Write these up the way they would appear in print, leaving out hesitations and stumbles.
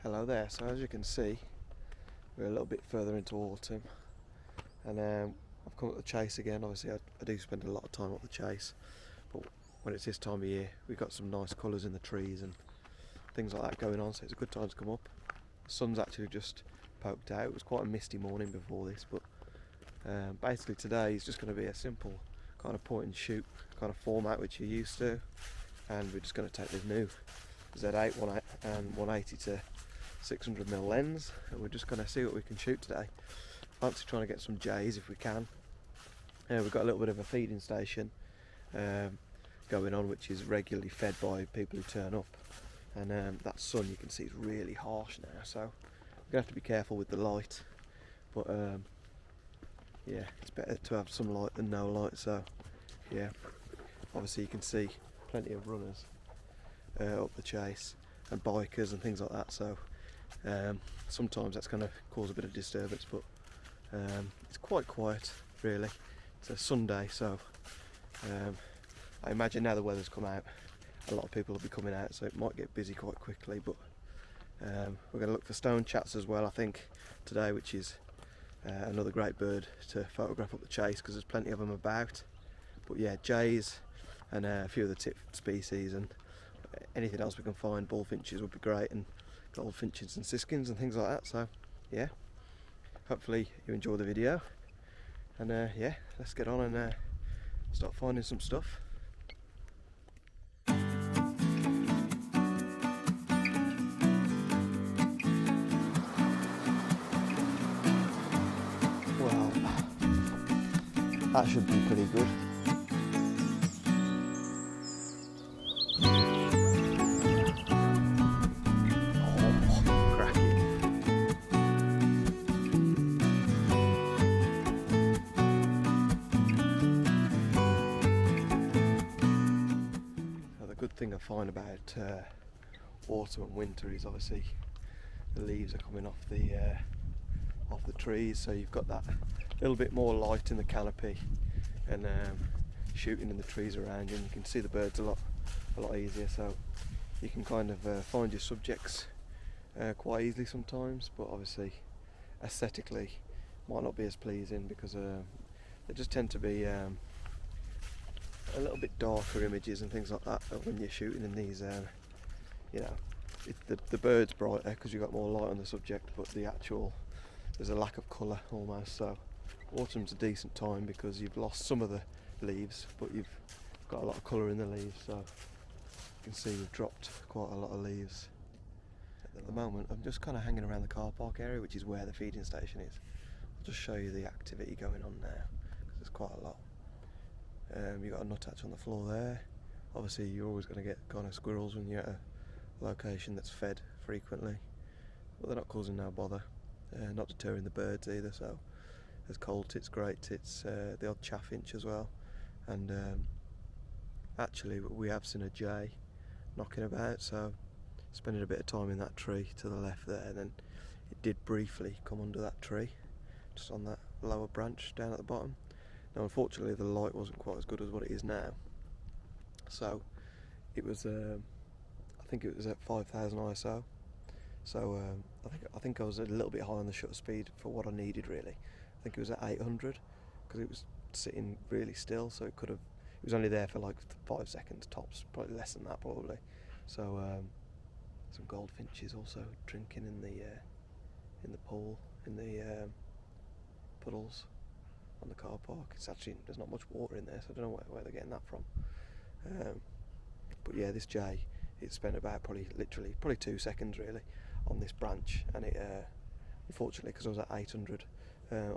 Hello there. So as you can see, we're a little bit further into autumn, and I've come up the chase again. Obviously I do spend a lot of time up the chase, but when it's this time of year we've got some nice colours in the trees and things like that going on, so it's a good time to come up. The sun's actually just poked out. It was quite a misty morning before this, but basically today is just going to be a simple kind of point and shoot kind of format which you're used to, and we're just going to take this new Z8 180 to 600mm lens, and we're just going to see what we can shoot today. Fancy trying to get some jays if we can. We've got a little bit of a feeding station going on, which is regularly fed by people who turn up, and that sun you can see is really harsh now, so we're going to have to be careful with the light, but yeah, it's better to have some light than no light. So yeah, obviously you can see plenty of runners up the chase and bikers and things like that, so sometimes that's going to cause a bit of disturbance, but it's quite quiet really. It's a Sunday, so I imagine now the weather's come out, a lot of people will be coming out, so it might get busy quite quickly, but we're going to look for stone chats as well, I think, today, which is another great bird to photograph up the chase because there's plenty of them about. But yeah, jays and a few of the tit species and anything else we can find. Bullfinches would be great, and goldfinches and siskins and things like that. So yeah, hopefully you enjoy the video, and yeah, let's get on and start finding some stuff. Well, that should be pretty good. Thing I find about autumn and winter is obviously the leaves are coming off the trees, so you've got that little bit more light in the canopy and shooting in the trees around you, and you can see the birds a lot easier, so you can kind of find your subjects quite easily sometimes, but obviously aesthetically might not be as pleasing because they just tend to be a little bit darker images and things like that when you're shooting in these, you know, the bird's brighter because you've got more light on the subject, but there's a lack of colour almost. So autumn's a decent time because you've lost some of the leaves, but you've got a lot of colour in the leaves, so you can see we've dropped quite a lot of leaves. At the moment I'm just kind of hanging around the car park area, which is where the feeding station is. I'll just show you the activity going on now because there's quite a lot. You've got a nuthatch on the floor there. Obviously you're always going to get kind of squirrels when you're at a location that's fed frequently, but they're not causing no bother, not deterring the birds either. So there's cold tits, great tits, the odd chaffinch as well, and actually we have seen a jay knocking about, so spending a bit of time in that tree to the left there, and then it did briefly come under that tree just on that lower branch down at the bottom. Now unfortunately the light wasn't quite as good as what it is now, so it was I think it was at 5000 ISO, so I think I was a little bit high on the shutter speed for what I needed really. I think it was at 800 because it was sitting really still, so it was only there for like 5 seconds tops, probably less than that probably. So some goldfinches also drinking in the pool, in the puddles on the car park. It's actually, there's not much water in there, so I don't know where they're getting that from. But yeah, this jay, it spent about probably 2 seconds really on this branch, and it unfortunately, because I was at 800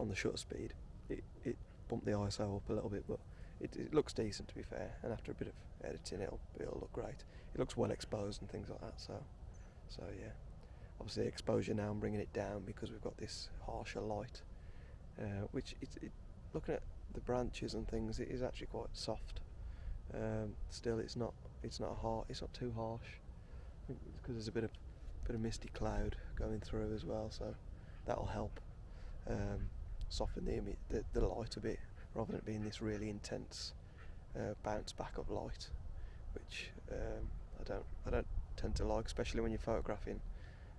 on the shutter speed, it bumped the ISO up a little bit, but it looks decent to be fair, and after a bit of editing it'll look great. It looks well exposed and things like that, so yeah. Obviously exposure now I'm bringing it down because we've got this harsher light, which looking at the branches and things, it is actually quite soft. Still, it's not too harsh. I think it's because there's a bit of misty cloud going through as well, so that'll help soften the light a bit, rather than it being this really intense bounce back of light, which I don't tend to like, especially when you're photographing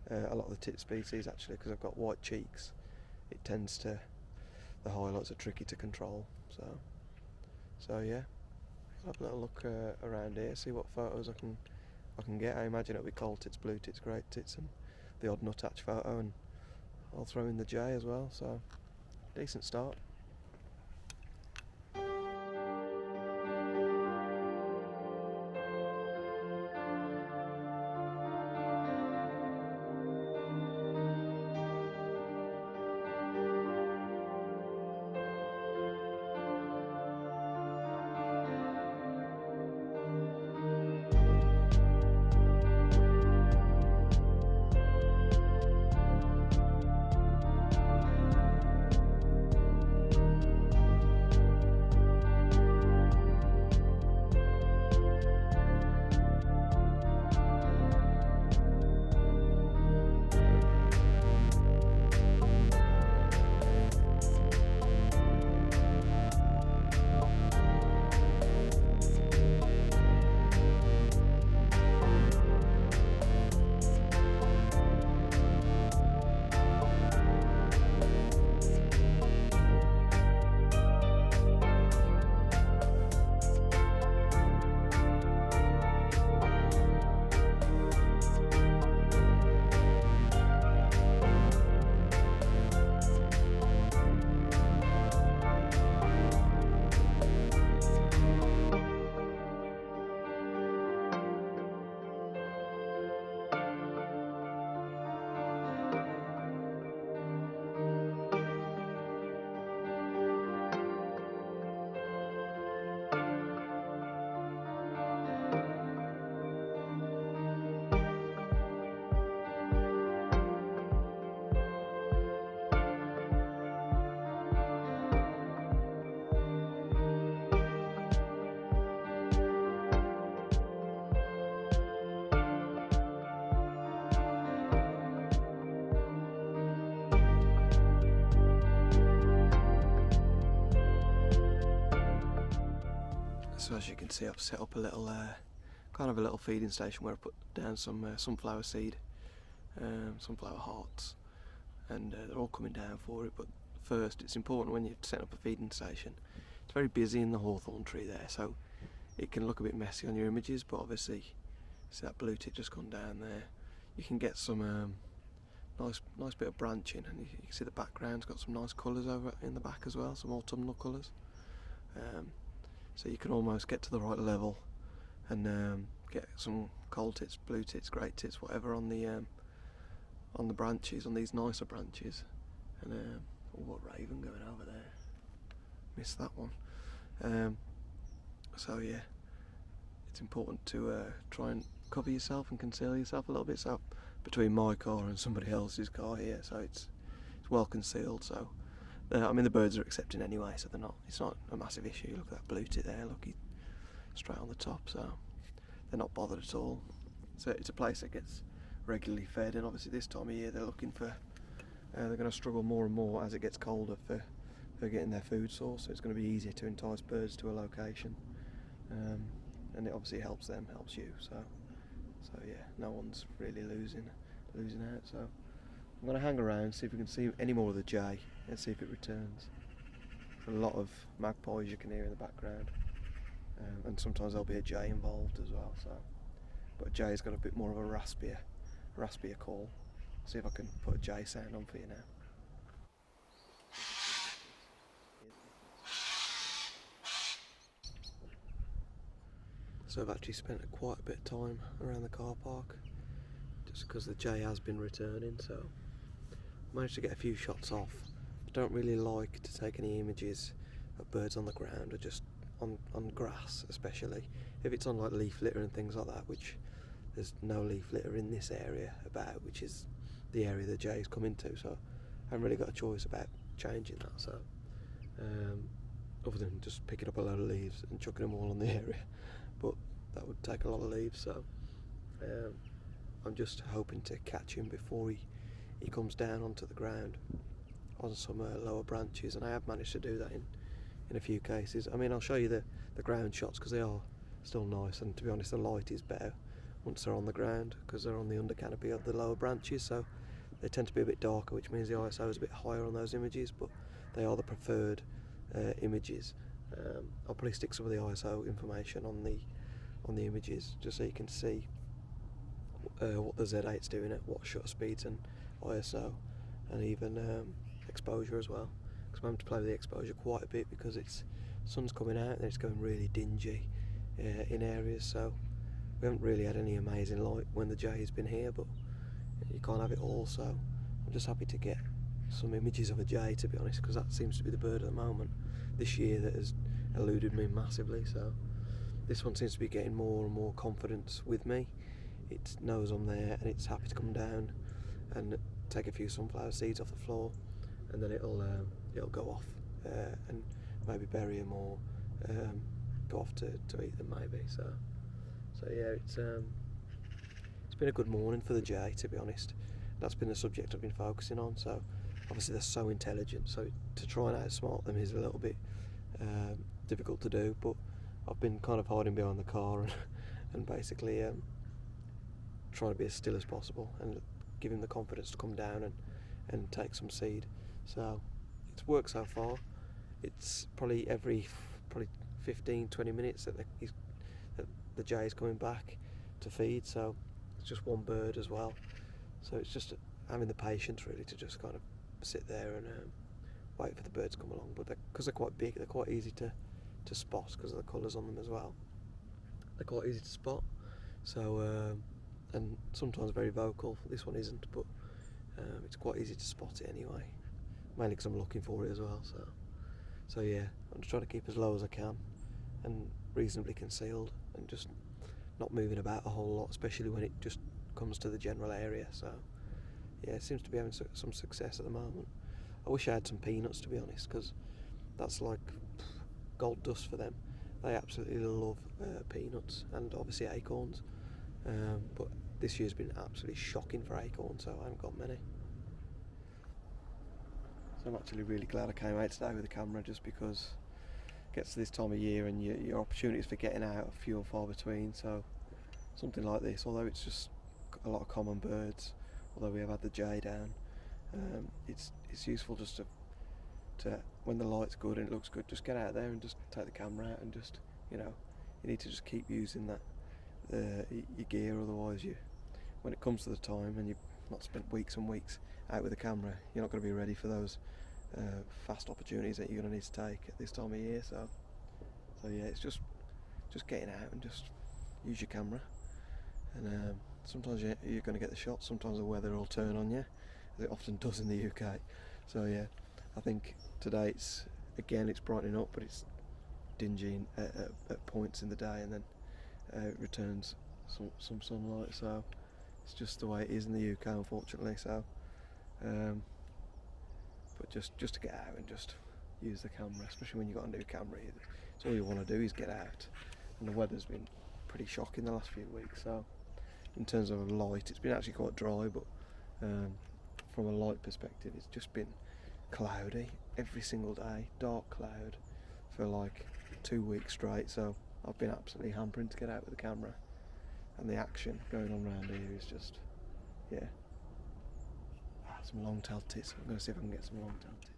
a lot of the tit species actually, because I've got white cheeks. It tends to, the highlights are tricky to control. So yeah, I'll have a little look around here, see what photos I can get. I imagine it'll be cold tits, blue tits, great tits, and the odd nuthatch photo, and I'll throw in the jay as well. So decent start. So as you can see, I've set up a little, kind of a little feeding station where I put down some sunflower seed, sunflower hearts, and they're all coming down for it. But first, it's important when you set up a feeding station, it's very busy in the hawthorn tree there, so it can look a bit messy on your images, but obviously, see that blue tit just gone down there. You can get some nice bit of branching, and you can see the background's got some nice colours over in the back as well, some autumnal colours. So you can almost get to the right level and get some cold tits, blue tits, great tits, whatever on the branches, on these nicer branches. And oh, what raven going over there? Missed that one. So yeah, it's important to try and cover yourself and conceal yourself a little bit. So between my car and somebody else's car here, so it's well concealed. So. I mean, the birds are accepting anyway, so it's not a massive issue. Look at that blue tit there, look, he's straight on the top, so they're not bothered at all. So it's a place that gets regularly fed, and obviously this time of year they're looking for, they're going to struggle more and more as it gets colder for getting their food source, so it's going to be easier to entice birds to a location, and it obviously helps them, helps you, so yeah, no one's really losing out. So I'm going to hang around, see if we can see any more of the jay and see if it returns. There's a lot of magpies you can hear in the background, and sometimes there'll be a jay involved as well. So, but a jay's got a bit more of a raspier call. See if I can put a jay sound on for you now. So I've actually spent quite a bit of time around the car park, just because the jay has been returning. So I managed to get a few shots off. I don't really like to take any images of birds on the ground, or just on grass, especially if it's on like leaf litter and things like that, which there's no leaf litter in this area about, which is the area the jays come into, so I haven't really got a choice about changing that. So other than just picking up a load of leaves and chucking them all on the area, but that would take a lot of leaves. So I'm just hoping to catch him before he comes down onto the ground on some lower branches, and I have managed to do that in a few cases. I mean, I'll show you the ground shots because they are still nice, and to be honest the light is better once they're on the ground, because they're on the under canopy of the lower branches, so they tend to be a bit darker, which means the ISO is a bit higher on those images, but they are the preferred images. I'll probably stick some of the ISO information on the images just so you can see what the Z8's doing at what shutter speeds and ISO, and even exposure as well, because I'm having to play with the exposure quite a bit because it's sun's coming out and it's going really dingy in areas, so we haven't really had any amazing light when the J's been here, but you can't have it all, so I'm just happy to get some images of a J, to be honest, because that seems to be the bird at the moment this year that has eluded me massively. So this one seems to be getting more and more confidence with me. It knows I'm there and it's happy to come down and take a few sunflower seeds off the floor, and then it'll go off and maybe bury them or go off to eat them maybe. So yeah, it's been a good morning for the J, to be honest. That's been the subject I've been focusing on. So obviously they're so intelligent, so to try and outsmart them is a little bit difficult to do, but I've been kind of hiding behind the car and basically trying to be as still as possible and give him the confidence to come down and take some seed. So it's worked so far. It's probably every 15-20 minutes that the J is coming back to feed, so it's just one bird as well, so it's just having the patience really to just kind of sit there and wait for the birds to come along. But because they're quite big, they're quite easy to spot because of the colours on them as well. They're quite easy to spot, so and sometimes very vocal. This one isn't, but it's quite easy to spot it anyway, mainly because I'm looking for it as well. So yeah, I'm just trying to keep as low as I can and reasonably concealed and just not moving about a whole lot, especially when it just comes to the general area. So yeah, it seems to be having some success at the moment. I wish I had some peanuts, to be honest, because that's like gold dust for them. They absolutely love peanuts and obviously acorns, but this year's been absolutely shocking for acorns, so I haven't got many. So I'm actually really glad I came out today with the camera, just because it gets to this time of year and your opportunities for getting out are few and far between. So something like this, although it's just a lot of common birds, although we have had the J down, it's useful just to when the light's good and it looks good, just get out there and just take the camera out and just, you need to just keep using that your gear, otherwise when it comes to the time and you've not spent weeks and weeks out with the camera, you're not going to be ready for those fast opportunities that you're going to need to take at this time of year. So yeah, it's just getting out and just use your camera, and sometimes you're going to get the shot, sometimes the weather will turn on you, as it often does in the UK. So yeah, I think today it's brightening up, but it's dingy at points in the day, and then it returns some sunlight. So it's just the way it is in the UK, unfortunately. So but just to get out and just use the camera, especially when you've got a new camera, it's all you want to do is get out. And the weather's been pretty shocking the last few weeks, so in terms of light it's been actually quite dry, but from a light perspective it's just been cloudy every single day, dark cloud for like 2 weeks straight. So I've been absolutely hampering to get out with the camera, and the action going on around here is just, yeah. Some long-tailed tits. I'm going to see if I can get some long-tailed tits.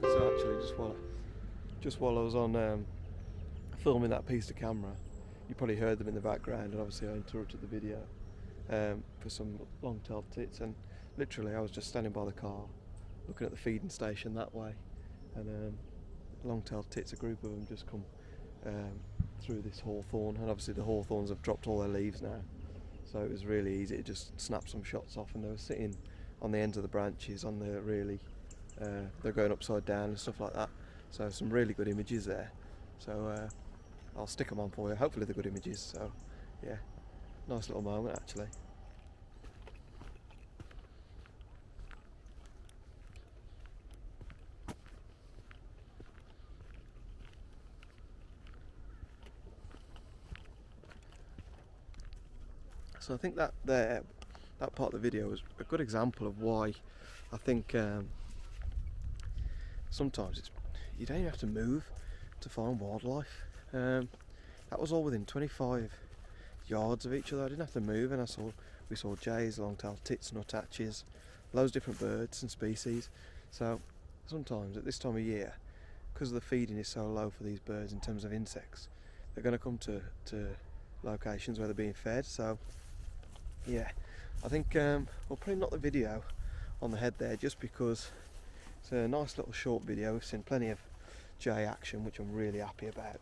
So actually, just while I was on filming that piece of camera, you probably heard them in the background, and obviously I interrupted the video for some long-tailed tits, and literally I was just standing by the car looking at the feeding station that way, and long-tailed tits, a group of them just come through this hawthorn, and obviously the hawthorns have dropped all their leaves now, so it was really easy to just snap some shots off, and they were sitting on the ends of the branches on the really they're going upside down and stuff like that, so some really good images there. So I'll stick them on for you, hopefully they're good images. So yeah, nice little moment actually. So I think that part of the video was a good example of why I think sometimes you don't even have to move to find wildlife. That was all within 25 yards of each other. I didn't have to move, and we saw jays, long-tailed tits, nuthatches, loads of different birds and species. So sometimes at this time of year, because the feeding is so low for these birds in terms of insects, they're going to come to locations where they're being fed. So yeah, I think we'll probably knock the video on the head there, just because it's a nice little short video. We've seen plenty of jay action, which I'm really happy about.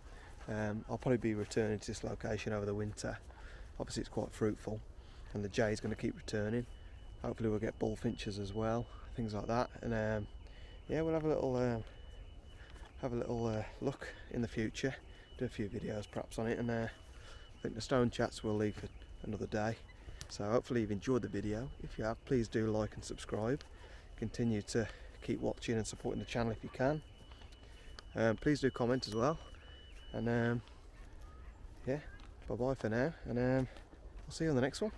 I'll probably be returning to this location over the winter. Obviously it's quite fruitful, and the jay's going to keep returning. Hopefully we'll get bullfinches as well, things like that. And yeah, we'll have a little look in the future, do a few videos perhaps on it, and I think the stone chats we'll leave for another day. So hopefully you've enjoyed the video. If you have, please do like and subscribe. Continue to keep watching and supporting the channel if you can. Please do comment as well. And yeah, bye bye for now, and I'll see you on the next one.